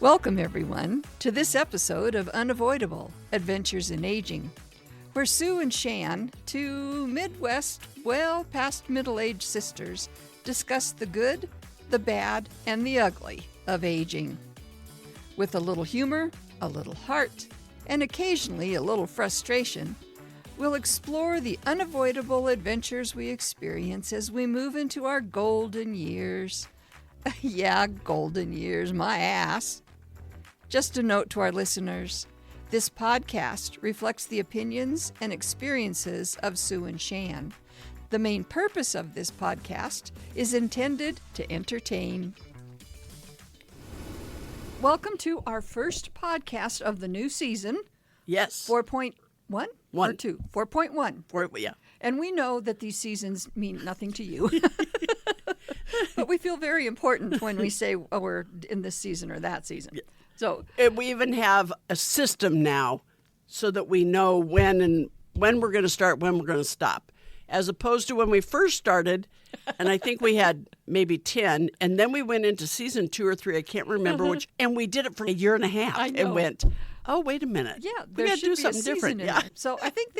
Welcome, everyone, to this episode of Unavoidable-Adventures in Aging, where Sue and Shan, two Midwest, past middle-aged sisters, discuss the good, the bad, and the ugly of aging. With a little humor, a little heart, and occasionally a little frustration, we'll explore the unavoidable adventures we experience as we move into our golden years. Yeah, golden years, my ass. Just a note to our listeners, this podcast reflects the opinions and experiences of Sue and Shan. The main purpose of this podcast is intended to entertain. Welcome to our first podcast of the new season. Yes. 4.1 One. or 2? 4.1. Yeah. And we know that these seasons mean nothing to you. But we feel very important when we say, oh, we're in this season or that season. Yeah. So And we even have a system now so that we know when we're going to start, when we're going to stop. As opposed to when we first started, and I think we had maybe 10, and then we went into season 2 or 3, I can't remember which, and we did it for a year and a half. I know. And went, oh, wait a minute. yeah, we there got to should do be something a season different. in Yeah. there. So I think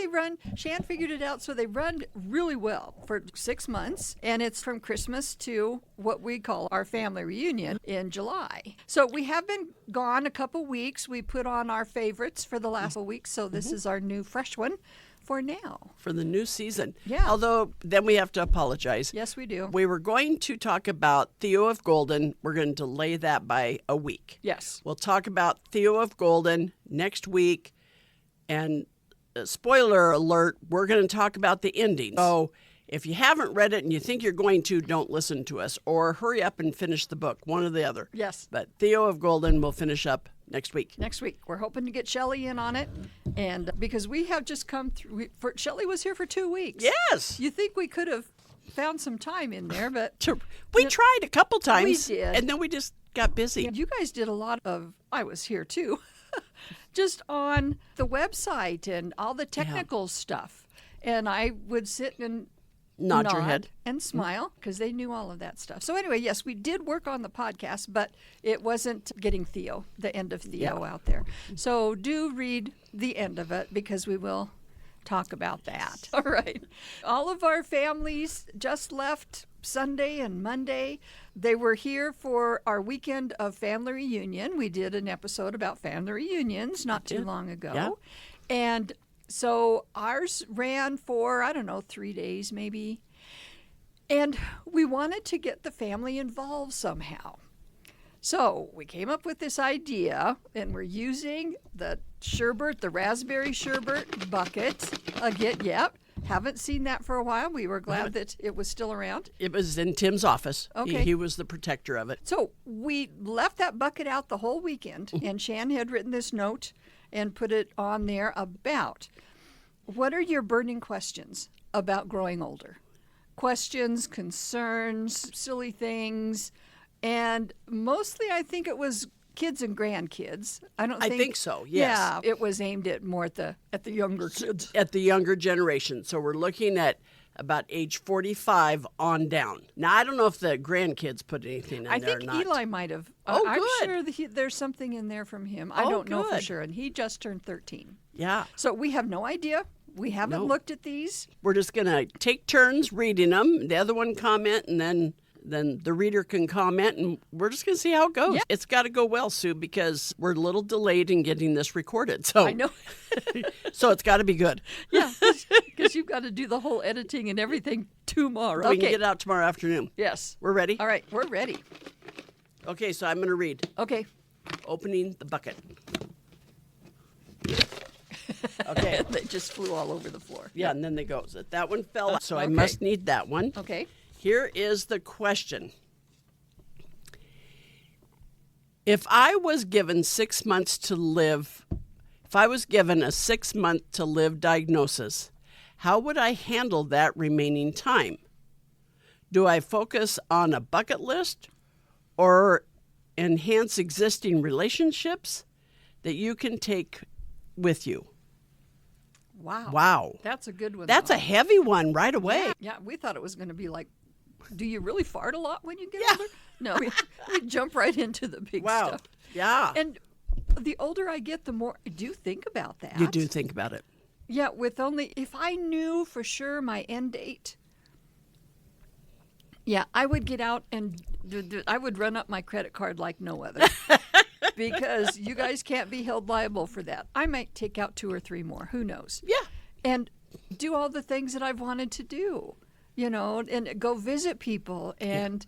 Shan figured it out, so they run really well for 6 months, and it's from Christmas to what we call our family reunion in July. So we have been gone a couple weeks. We put on our favorites for the last weeks, so this is our new fresh one for now. For the new season. Yeah. Although, then we have to apologize. Yes, we do. We were going to talk about Theo of Golden. We're going to delay that by a week. Yes. We'll talk about Theo of Golden next week. And spoiler alert, we're going to talk about the ending. So if you haven't read it and you think you're going to, don't listen to us. Or hurry up and finish the book, one or the other. Yes. But Theo of Golden will finish up next week. Next week. We're hoping to get Shelley in on it. And because we have just come through, Shelley was here for 2 weeks. Yes. You think we could have found some time in there, but We tried a couple times. We did. And then we just got busy. you guys did a lot of, I was here too, just on the website and all the technical stuff. And I would sit and Nod your head. and smile because they knew all of that stuff. So anyway, yes, we did work on the podcast, but it wasn't getting Theo, the end of Theo out there. So do read the end of it because we will talk about that. All right. All of our families just left Sunday and Monday. They were here for our weekend of family reunion. We did an episode about family reunions not too long ago. Yeah. And so ours ran for, 3 days maybe. And we wanted to get the family involved somehow. So we came up with this idea, and we're using the sherbet, the Raspberry Sherbert bucket again. Yep. Haven't seen that for a while. We were glad that it was still around. It was in Tim's office. Okay. He was the protector of it. So we left that bucket out the whole weekend, and Shan had written this note and put it on there about what are your burning questions about growing older? Questions, concerns, silly things, and mostly I think it was kids and grandkids. I think so, yes. Yeah, it was aimed at more at the younger kids. At the younger generation. So we're looking at about age 45 on down. Now, I don't know if the grandkids put anything in I there or think not. Eli might have. Oh, I'm good. sure that there's something in there from him. I Oh, don't know for good. sure, and he just turned 13. Yeah. So we have no idea. We haven't No. looked at these. We're just going to take turns reading them. The other one comment, and then the reader can comment, and we're just going to see how it goes. Yeah. It's got to go well, Sue, because we're a little delayed in getting this recorded. So I know. So it's got to be good. Yeah, because you've got to do the whole editing and everything tomorrow. We can get it out tomorrow afternoon. Yes. We're ready? All right, we're ready. Okay, so I'm going to read. Okay. Opening the bucket. Okay. They just flew all over the floor. Yeah, and then they go. That one fell out, so I Okay. must need that one. Okay. Here is the question. If I was given 6 months to live, if I was given a 6-month to live diagnosis, how would I handle that remaining time? Do I focus on a bucket list or enhance existing relationships that you can take with you? Wow. Wow. That's a good one. That's though. a heavy one right away. Yeah, we thought it was going to be like Do you really fart a lot when you get Yeah. older? No, we jump right into the big Wow. stuff. Yeah. And the older I get, the more I do think about that. You do think about it. Yeah, if I knew for sure my end date, yeah, I would get out and I would run up my credit card like no other. Because you guys can't be held liable for that. I might take out 2 or 3 more. Who knows? Yeah. And do all the things that I've wanted to do, and go visit people and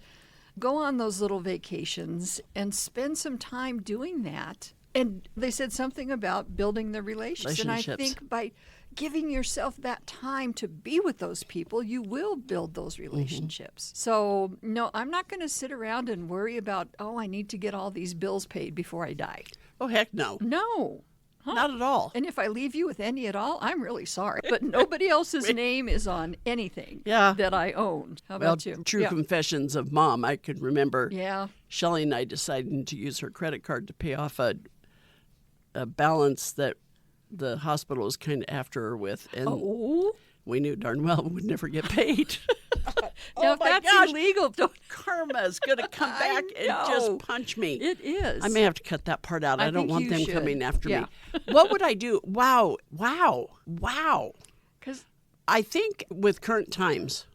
go on those little vacations and spend some time doing that. And they said something about building the relationships. And I think by giving yourself that time to be with those people, you will build those relationships. So, no, I'm not going to sit around and worry about, I need to get all these bills paid before I die. Oh, heck no. No. Not at all. And if I leave you with any at all, I'm really sorry. But nobody else's name is on anything that I own. How about you? True confessions of Mom. I could remember Shelley and I deciding to use her credit card to pay off a balance that the hospital was kind of after her with. And we knew darn well it would never get paid. Now, if that's illegal, Karma's going to come back and just punch me. It is. I may have to cut that part out. I don't want them coming after me. Yeah. What would I do? Wow. 'Cause I think with current times,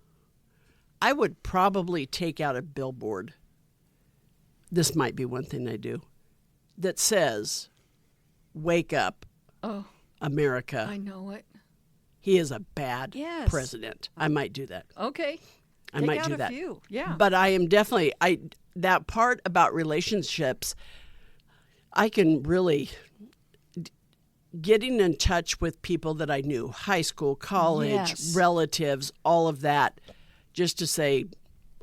I would probably take out a billboard. This might be one thing I do that says, "Wake up, America." I know it. He is a bad president. I might do that. Okay. I Take might out do a that. few. Yeah. But I am definitely that part about relationships. I can really getting in touch with people that I knew, high school, college, relatives, all of that, just to say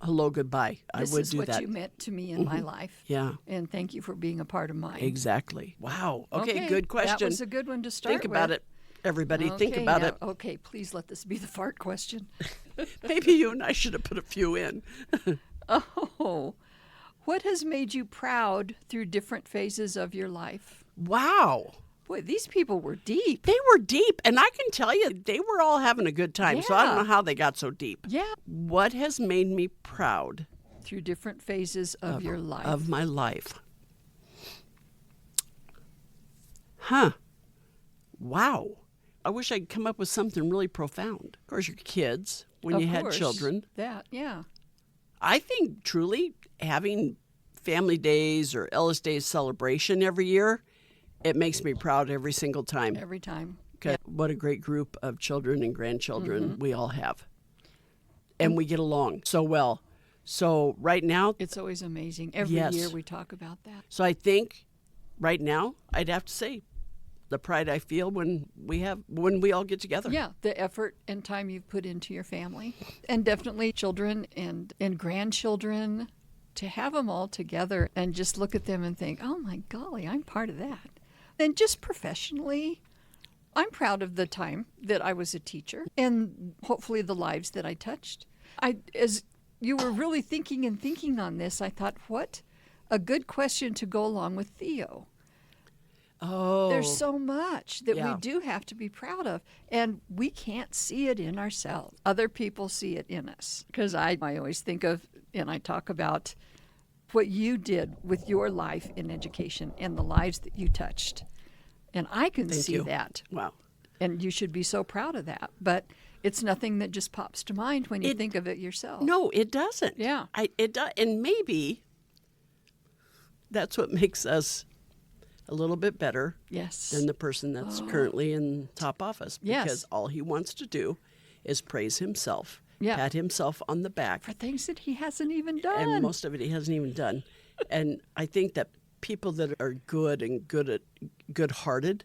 hello, goodbye. I would do that. This is what you meant to me in my life. Yeah. And thank you for being a part of mine. Exactly. Wow. Okay, good question. That was a good one to start Think about it. Everybody, think Okay, about now- it. Okay, please let this be the fart question. Maybe you and I should have put a few in. Oh, what has made you proud through different phases of your life? Wow. Boy, these people were deep. They were deep, and I can tell you, they were all having a good time, so I don't Yeah. know how they got so deep. Yeah. What has made me proud Through different phases of your life. of my life? Huh. Wow. I wish I could come up with something really profound. Of course, your kids, when you had children. That, yeah. I think truly having family days or Ellis Days Celebration every year, it makes me proud every single time. Every time. 'Cause what a great group of children and grandchildren we all have. And we get along so well. So right now, It's always amazing. Every year we talk about that. so I think right now I'd have to say the pride I feel when we all get together. Yeah, the effort and time you've put into your family. And definitely children and grandchildren, to have them all together and just look at them and think, oh my golly, I'm part of that. And just professionally, I'm proud of the time that I was a teacher and hopefully the lives that I touched. As you were really thinking on this, I thought, what a good question to go along with Theo. Oh. There's so much that Yeah. we do have to be proud of, and we can't see it in ourselves. Other people see it in us. Because I always think of, and I talk about what you did with your life in education and the lives that you touched. And I can Thank see you. that. Wow. And you should be so proud of that. But it's nothing that just pops to mind when you think of it yourself. No, it doesn't. Yeah. It does, and maybe that's what makes us a little bit better Yes. than the person that's currently in top office. Yes. Because all he wants to do is praise himself, Yeah. pat himself on the back, For things that he hasn't even done. and most of it he hasn't even done. And I think that people that are good and good-hearted,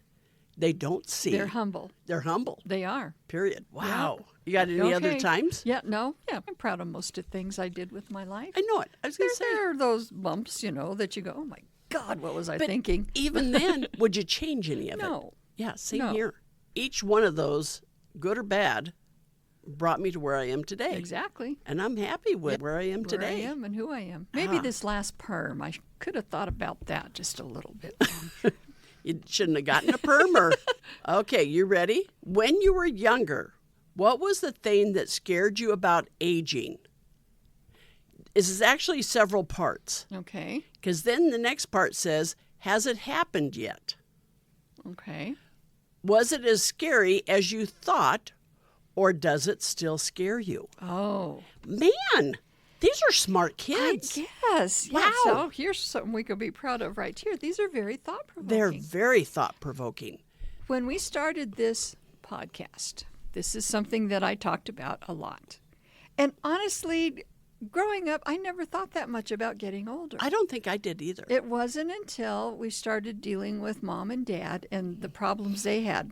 they don't see. They're humble. They're humble. They are. Period. Wow. You got any other Okay. times? Yeah, no. Yeah, I'm proud of most of things I did with my life. I know it. I was going to say. There are those bumps, that you go, oh my God, what was I thinking? Even then, would you change any of it? No. Yeah, same No. here. Each one of those, good or bad, brought me to where I am today. Exactly. And I'm happy with where I am Where today. I am and who I am. Maybe this last perm, I could have thought about that just a little bit. You shouldn't have gotten a permer. Okay, you ready? When you were younger, what was the thing that scared you about aging? This is actually several parts. Okay. Because then the next part says, has it happened yet? Okay. Was it as scary as you thought, or does it still scare you? Oh. Man, these are smart kids. I guess. Wow. Yeah, so here's something we could be proud of right here. These are very thought-provoking. They're very thought-provoking. When we started this podcast, this is something that I talked about a lot. And honestly, growing up, I never thought that much about getting older. I don't think I did either. It wasn't until we started dealing with Mom and Dad and the problems they had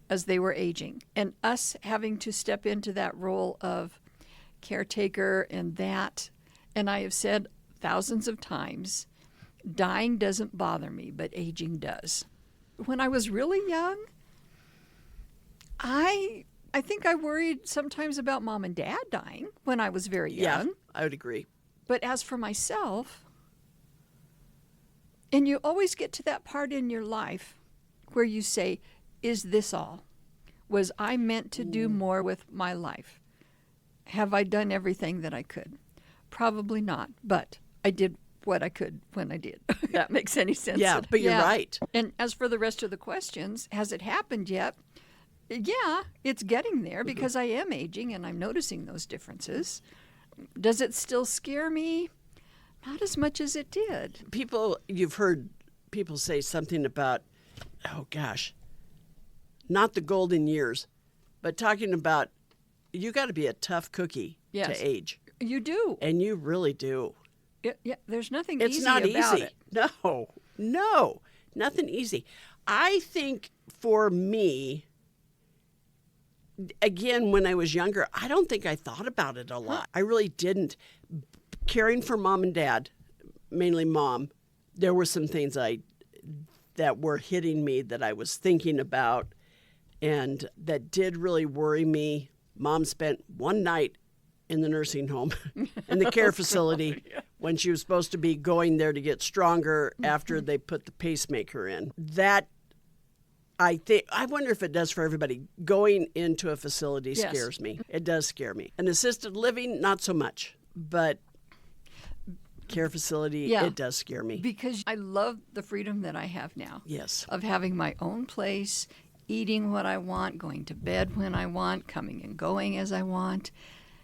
as they were aging, and us having to step into that role of caretaker and that. And I have said thousands of times, dying doesn't bother me, but aging does. When I was really young, I think I worried sometimes about Mom and Dad dying when I was very young. Yeah, I would agree. But as for myself, and you always get to that part in your life where you say, is this all? Was I meant to do more with my life? Have I done everything that I could? Probably not, but I did what I could when I did. If that makes any sense. Yeah, but you're right. And as for the rest of the questions, has it happened yet? Yeah, it's getting there because I am aging and I'm noticing those differences. Does it still scare me? Not as much as it did. You've heard people say something about, oh gosh, not the golden years, but talking about you got to be a tough cookie Yes. to age. You do. And you really do. Yeah, there's nothing It's easy not about easy. it. No, nothing easy. I think for me, again, when I was younger, I don't think I thought about it a lot. I really didn't. Caring for Mom and Dad, mainly Mom, there were some things that were hitting me that I was thinking about and that did really worry me. Mom spent one night in the nursing home, in the care facility, when she was supposed to be going there to get stronger after they put the pacemaker in. That, I wonder if it does for everybody. Going into a facility scares me. It does scare me. An assisted living, not so much, but care facility, it does scare me. Because I love the freedom that I have now. Yes. Of having my own place, eating what I want, going to bed when I want, coming and going as I want.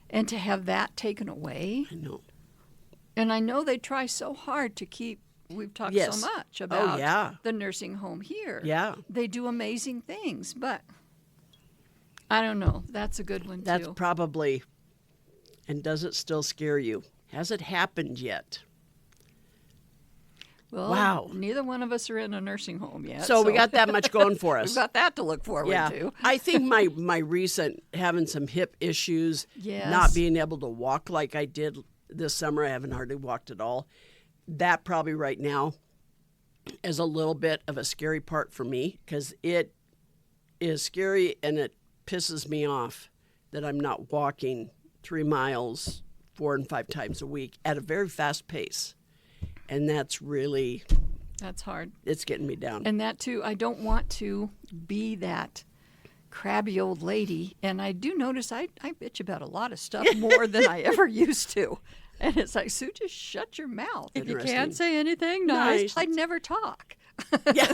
And to have that taken away. I know. And I know they try so hard to keep, we've talked so much about the nursing home here. Yeah. They do amazing things, but I don't know. That's a good one too. That's probably, and does it still scare you? Has it happened yet? Well, wow. Neither one of us are in a nursing home yet. So we got that much going for us. We've got that to look forward to. I think my recent having some hip issues, Yes. not being able to walk like I did this summer, I haven't hardly walked at all. That probably right now is a little bit of a scary part for me because it is scary and it pisses me off that I'm not walking 3 miles 4 and 5 times a week at a very fast pace. And that's hard. It's getting me down. And that too, I don't want to be that crabby old lady. And I do notice I bitch about a lot of stuff more than I ever used to. And it's like, Sue, just shut your mouth. If you can't say anything nice, I'd never talk. Yeah.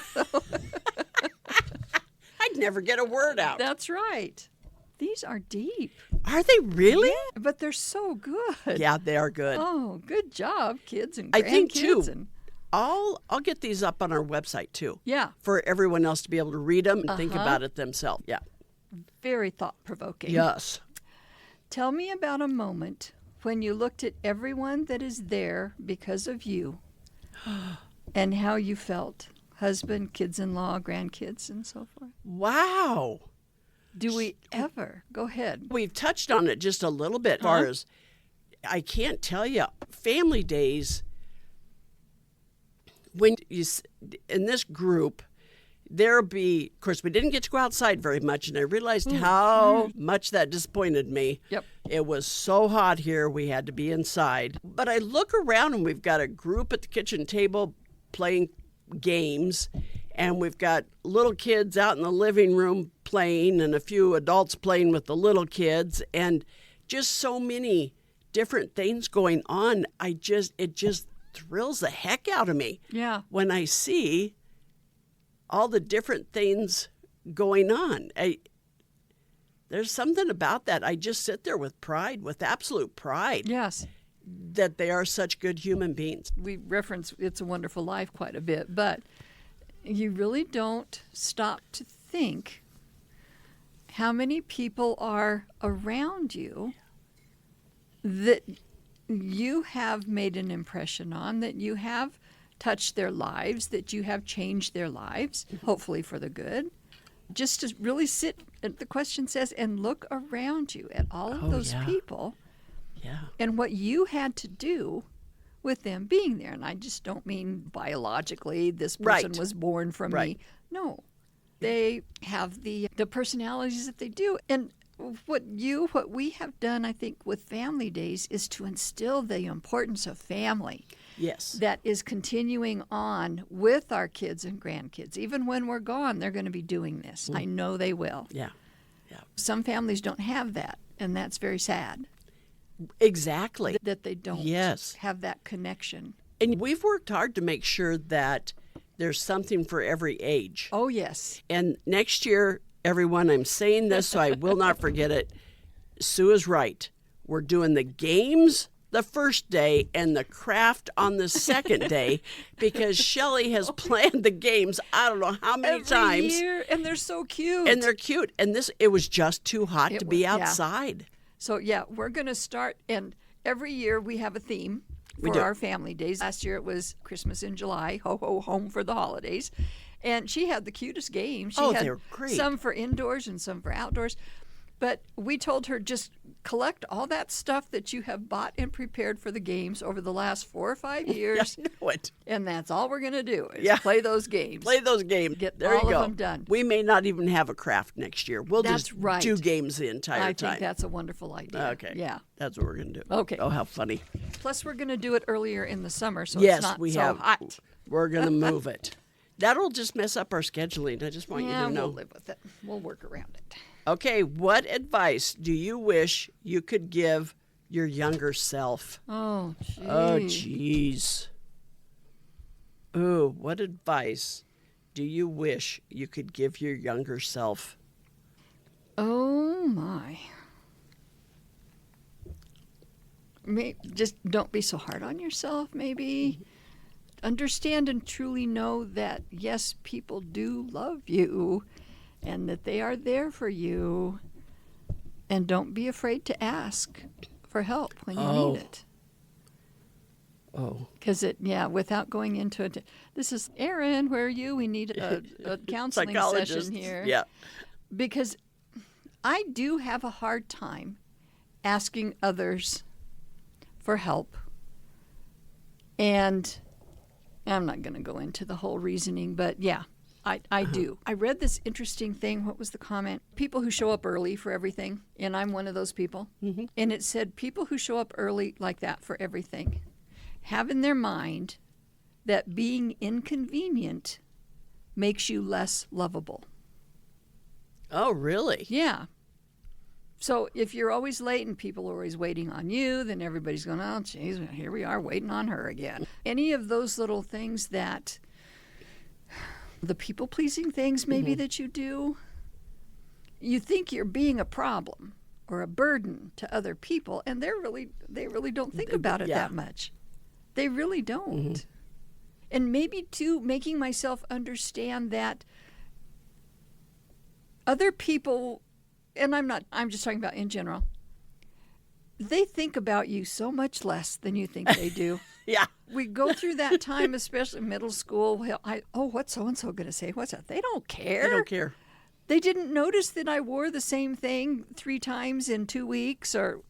I'd never get a word out. That's right. These are deep. Are they really? Yeah, but they're so good. Yeah, they are good. Oh, good job, kids and grandkids. I think too. I'll get these up on our website too. Yeah. For everyone else to be able to read them and think about it themselves. Yeah. Very thought-provoking. Yes. Tell me about a moment when you looked at everyone that is there because of you and how you felt. Husband, kids-in-law, grandkids, and so forth. Wow. Do we ever? Go ahead. We've touched on it just a little bit as far as, I can't tell you, family days, when you, in this group, there'll be, of course, we didn't get to go outside very much, and I realized how much that disappointed me. Yep. It was so hot here, we had to be inside. But I look around, and we've got a group at the kitchen table playing games, and we've got little kids out in the living room playing, and a few adults playing with the little kids, and just so many different things going on, it just thrills the heck out of me. Yeah. When I see all the different things going on. There's something about that. I just sit there with pride, with absolute pride. Yes. That they are such good human beings. We reference It's a Wonderful Life quite a bit, but you really don't stop to think how many people are around you that you have made an impression on, that you have touched their lives, that you have changed their lives, hopefully for the good. Just to really sit, the question says, and look around you at all of those people and what you had to do with them being there. And I just don't mean biologically, this person was born from me. No, they have the personalities that they do. And what we have done, I think, with Family Days is to instill the importance of family. Yes. That is continuing on with our kids and grandkids. Even when we're gone, they're going to be doing this. I know they will. Yeah. Yeah. Some families don't have that, and that's very sad. Exactly. That they don't have that connection. And we've worked hard to make sure that there's something for every age. Oh, yes. And next year, everyone, I'm saying this so I will not forget it. Sue is right. We're doing the games the first day and the craft on the second day because Shelley has planned the games I don't know how many times. Every year, and they're so cute. And they're cute. And it was just too hot to be outside. So, we're going to start, and every year we have a theme for our Family Days. Last year it was Christmas in July, ho, ho, home for the holidays. And she had the cutest games. She had they were great. Some for indoors and some for outdoors. But we told her, just collect all that stuff that you have bought and prepared for the games over the last 4 or 5 years. I know it. And that's all we're going to do is play those games. Play those games. Get there all you go. of them done. We may not even have a craft next year. We'll That's just right. do games the entire I time. think that's a wonderful idea. Okay. Yeah. That's what we're going to do. Okay. Oh, how funny. Plus, we're going to do it earlier in the summer, so Yes, it's not we so have. hot. We're going to move it. That'll just mess up our scheduling. I just want you to know. We'll live with it. We'll work around it. Okay, what advice do you wish you could give your younger self? Oh, gee. Oh, jeez. Ooh, what advice do you wish you could give your younger self? Oh, my. Just don't be so hard on yourself, maybe. Understand and truly know that, yes, people do love you and that they are there for you. And don't be afraid to ask for help when you need it. Oh. Because without going into it, this is Erin, where are you? We need a counseling session here. Yeah. Because I do have a hard time asking others for help. And I'm not going to go into the whole reasoning, but I do. I read this interesting thing. What was the comment? People who show up early for everything, and I'm one of those people. Mm-hmm. And it said people who show up early like that for everything have in their mind that being inconvenient makes you less lovable. Oh, really? Yeah. So if you're always late and people are always waiting on you, then everybody's going, oh, geez, here we are waiting on her again. Any of those little things that, the people-pleasing things maybe that you do, you think you're being a problem or a burden to other people, and they really don't think about it that much. They really don't. Mm-hmm. And maybe, too, making myself understand that other people, and I'm just talking about in general, they think about you so much less than you think they do. Yeah. We go through that time, especially middle school. What's so-and-so going to say? What's that? They don't care. They don't care. They didn't notice that I wore the same thing 3 times in 2 weeks, or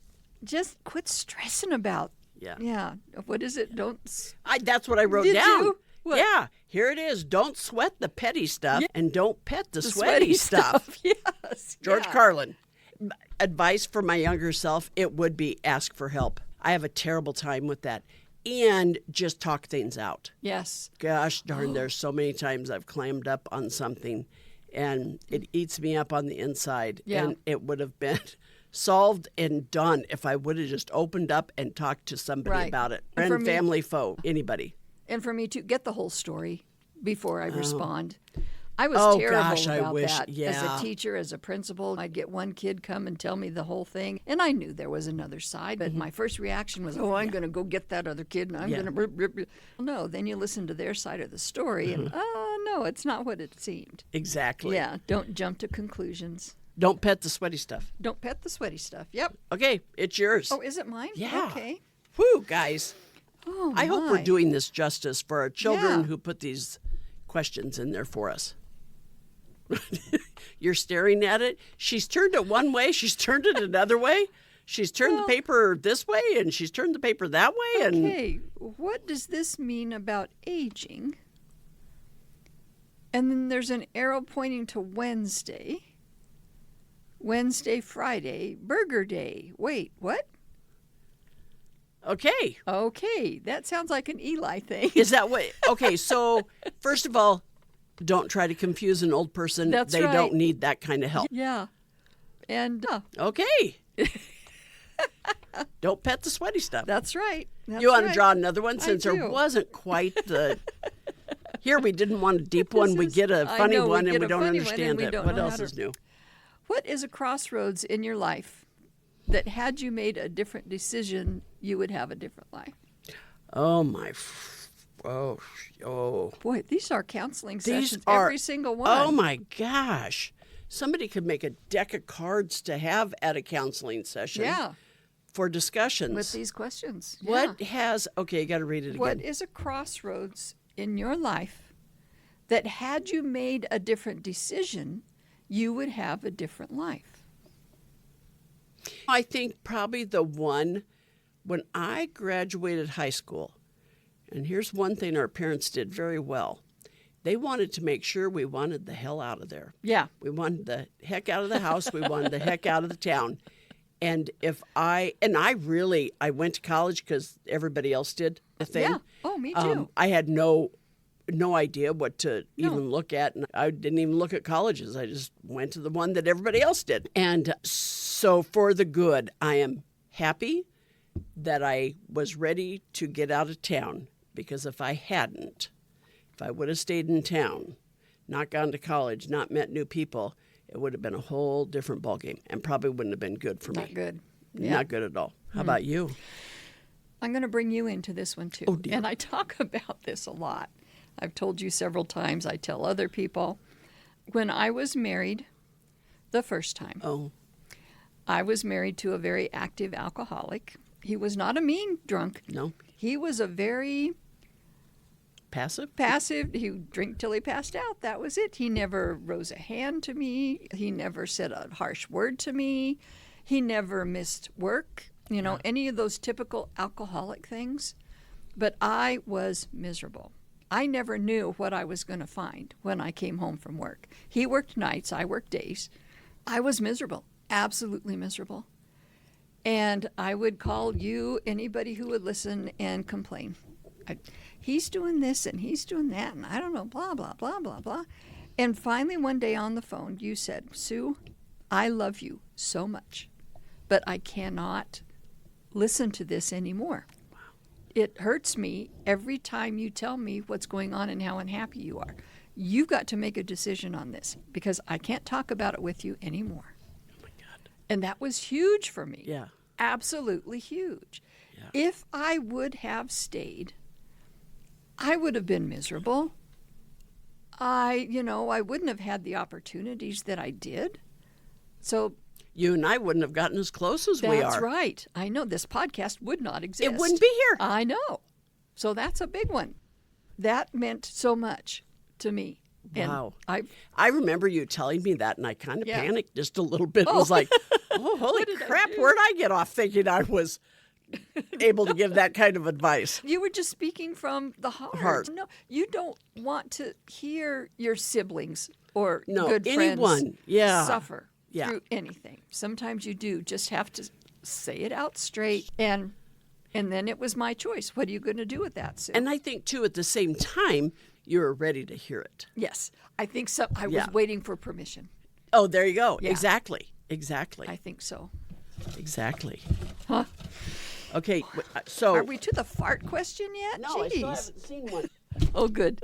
just quit stressing about. Yeah. What is it? That's what I wrote Did down. you? What? Yeah. Here it is. Don't sweat the petty stuff and don't pet the sweaty stuff. Yes. George Carlin. Advice for my younger self, it would be ask for help. I have a terrible time with that. And just talk things out. Yes. Gosh darn, there's so many times I've clammed up on something and it eats me up on the inside. Yeah. And it would have been solved and done if I would have just opened up and talked to somebody about it. And Friend, family, foe, anybody. And for me to get the whole story before I respond. I was terrible about that. As a teacher, as a principal, I'd get one kid come and tell me the whole thing, and I knew there was another side, but my first reaction was, I'm going to go get that other kid, and I'm going to... No, then you listen to their side of the story, and, no, it's not what it seemed. Exactly. Yeah, don't jump to conclusions. Don't pet the sweaty stuff. Don't pet the sweaty stuff. Yep. Okay, it's yours. Oh, is it mine? Yeah. Okay. Whew, guys. Oh, I hope we're doing this justice for our children Yeah. who put these questions in there for us. You're staring at it. She's turned it one way. She's turned it another way. She's turned the paper this way, and she's turned the paper that way. And Okay, what does this mean about aging? And then there's an arrow pointing to Wednesday. Wednesday, Friday, Burger Day. Wait, what? Okay. Okay, that sounds like an Eli thing. Is that what? Okay, so first of all, don't try to confuse an old person. That's they right. don't need that kind of help. Yeah. And Okay. Don't pet the sweaty stuff. that's right. That's You want to right. draw another one since there do. wasn't quite the. Here we didn't want a deep one. We is- get a I funny know, we one and get we a don't funny one and understand we it. don't What know else how is to- new? What is a crossroads in your life that had you made a different decision, you would have a different life? Oh my. Boy, these are counseling These sessions, are every single one. Oh my gosh. Somebody could make a deck of cards to have at a counseling session. Yeah, For discussions. with these questions. What Yeah. has, okay, you got to read it again. What is a crossroads in your life that had you made a different decision, you would have a different life? I think probably the one when I graduated high school, and here's one thing our parents did very well. They wanted to make sure we wanted the hell out of there. Yeah. We wanted the heck out of the house. We wanted the heck out of the town. And I went to college because everybody else did the thing. Yeah. Oh, me too. I had no idea what to even look at, and I didn't even look at colleges. I just went to the one that everybody else did. And so for the good, I am happy that I was ready to get out of town, because if I hadn't, if I would have stayed in town, not gone to college, not met new people, it would have been a whole different ballgame and probably wouldn't have been good for me. Not good. Not good at all. How about you? I'm going to bring you into this one too. Oh, dear. And I talk about this a lot. I've told you several times. I tell other people. When I was married the first time, Oh, I was married to a very active alcoholic. He was not a mean drunk. no. He was a very Passive? passive. He would drink till he passed out. That was it. He never rose a hand to me. He never said a harsh word to me. He never missed work, any of those typical alcoholic things. But I was miserable. I never knew what I was going to find when I came home from work. He worked nights, I worked days. I was miserable, absolutely miserable. And I would call you, anybody who would listen, and complain. He's doing this and he's doing that, and I don't know, blah, blah, blah, blah, blah. And finally, one day on the phone, you said, Sue, I love you so much, but I cannot listen to this anymore. It hurts me every time you tell me what's going on and how unhappy you are. You've got to make a decision on this because I can't talk about it with you anymore. Oh, my God. And that was huge for me. Yeah. Absolutely huge. Yeah. If I would have stayed, I would have been miserable. I wouldn't have had the opportunities that I did. So You and I wouldn't have gotten as close as we are. that's right. I know this podcast would not exist. It wouldn't be here. I know. So that's a big one. That meant so much to me. And Wow. I remember you telling me that, and I kind of Yeah. panicked just a little bit. It was like, oh, holy did I crap, do? where'd I get off thinking I was able to give that kind of advice? You were just speaking from the heart. No, you don't want to hear your siblings or good anyone, friends suffer Yeah. through anything. Sometimes you do just have to say it out straight, and then it was my choice. What are you going to do with that, Sue? And I think, too, at the same time, you were ready to hear it. Yes, I think so. I was Yeah. waiting for permission. Oh, there you go. Yeah. Exactly. I think so. Exactly. Huh? Okay, so... Are we to the fart question yet? No, I Jeez. still haven't seen one. Oh, good.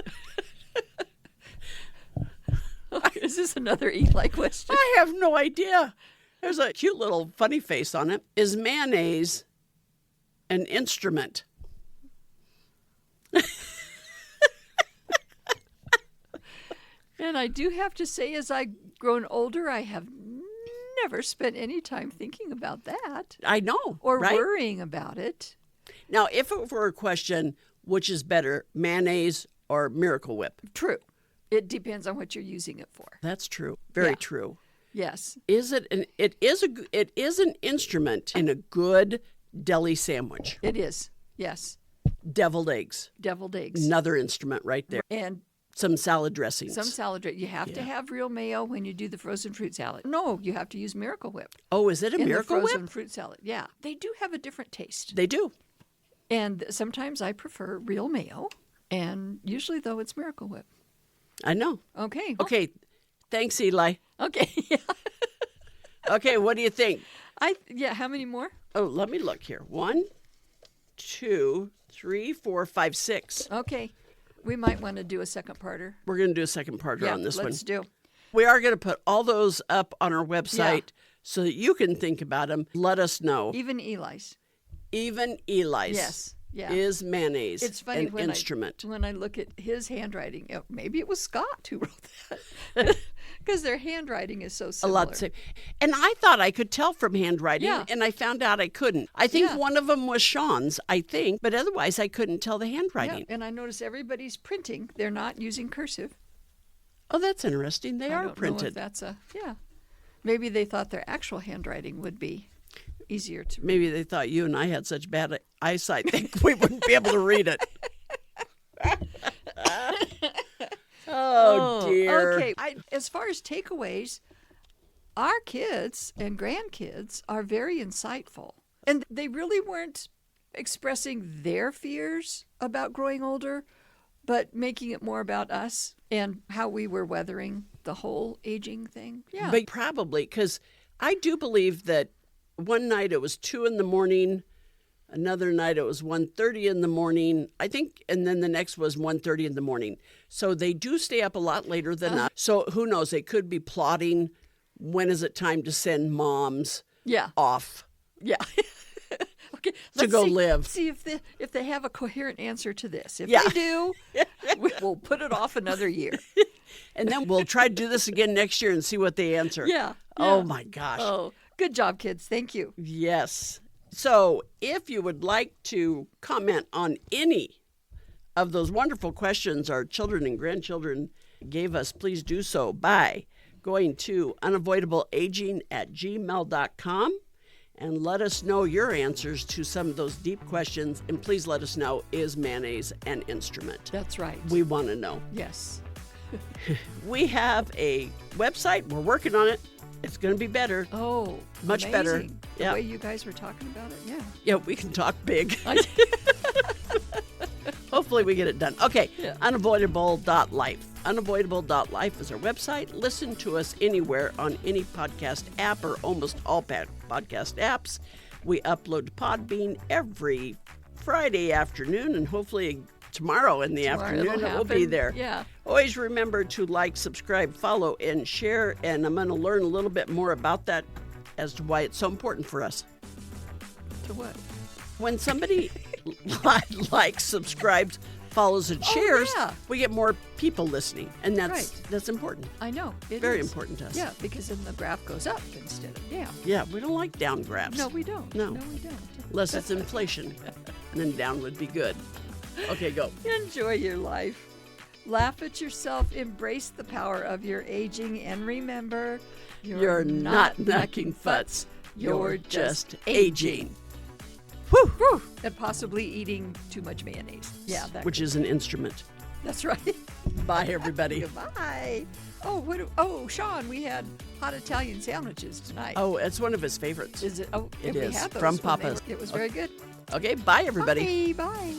Is this another Eli question? I have no idea. There's a cute little funny face on it. Is mayonnaise an instrument? And I do have to say, as I've grown older, I have never spent any time thinking about that. I know, Or right? worrying about it. Now, if it were a question, which is better, mayonnaise or Miracle Whip? True. It depends on what you're using it for. That's true. Very Yeah. true. Yes. It is an instrument in a good deli sandwich. It is. Yes. Deviled eggs. Deviled eggs. Another instrument right there. And Some salad dressings. some salad dressing. You have to have real mayo when you do the frozen fruit salad. No, you have to use Miracle Whip. Oh, is it a in Miracle the frozen Whip? fruit salad. Yeah. They do have a different taste. They do. And sometimes I prefer real mayo. And usually, though, it's Miracle Whip. I know. Okay. well- Okay. Thanks, Eli. Okay. Yeah. Okay, what do you think? How many more? Oh, let me look here. 1, 2, 3, 4, 5, 6. Okay. We might want to do a second parter. We're going to do a second parter on this let's do. We are going to put all those up on our website so that you can think about them. Let us know. Even Eli's. Even Eli's Yes. Yeah. is mayonnaise It's funny an when instrument. when I look at his handwriting. Maybe it was Scott who wrote that, because their handwriting is so A similar. lot the same. And I thought I could tell from handwriting, Yeah. and I found out I couldn't. I think Yeah. one of them was Shan's, I think, but otherwise I couldn't tell the Yeah, handwriting. and I notice everybody's printing. They're not using cursive. Oh, that's interesting. They I are don't know if printed. that's maybe they thought their actual handwriting would be easier to read. Maybe they thought you and I had such bad eyesight that we wouldn't be able to read it. Oh, dear. Okay. As far as takeaways, our kids and grandkids are very insightful. And they really weren't expressing their fears about growing older, but making it more about us and how we were weathering the whole aging thing. Yeah. But probably, because I do believe that one night it was 2 a.m, another night it was 1:30 a.m, I think, and then the next was 1:30 a.m. So they do stay up a lot later than us. So who knows? They could be plotting, when is it time to send moms yeah. off Yeah. Okay. to go see, live. See if they have a coherent answer to this. If Yeah. they do, we'll put it off another year. And then we'll try to do this again next year and see what they answer. Yeah. Oh, yeah. my gosh. Oh, good job, kids. Thank you. Yes. So if you would like to comment on any of those wonderful questions our children and grandchildren gave us, please do so by going to unavoidableaging@gmail.com and let us know your answers to some of those deep questions. And please let us know, is mayonnaise an instrument? That's right. We want to know. Yes. We have a website. We're working on it. It's going to be better. Oh, Much better. amazing. The Yeah. way you guys were talking about it. Yeah. Yeah, we can talk big. Hopefully we get it done. Okay, Yeah. unavoidable.life. Unavoidable.life is our website. Listen to us anywhere on any podcast app or almost all podcast apps. We upload to Podbean every Friday afternoon, and hopefully tomorrow in the afternoon it will be happen. there. Yeah. Always remember to like, subscribe, follow, and share, and I'm going to learn a little bit more about that as to why it's so important for us. To what? When somebody likes, subscribes, follows, and shares, yeah. we get more people listening, and that's Right. that's important. I know. It Very is. important to us. Yeah, because then the graph goes up instead of down. Yeah, we don't like down graphs. No, we don't. No. No, we don't. Unless it's inflation, and then down would be good. Okay, go. Enjoy your life. Laugh at yourself. Embrace the power of your aging. And remember, You're not knocking futz. You're just aging. Whew. And possibly eating too much mayonnaise. Yeah, Which is an instrument. that's right. Bye, everybody. Goodbye. Shan, we had hot Italian sandwiches tonight. Oh, it's one of his favorites. Is it? Oh, It we is. had those From when they Papa's. were- It was very good. Okay, bye, everybody. Bye. Bye.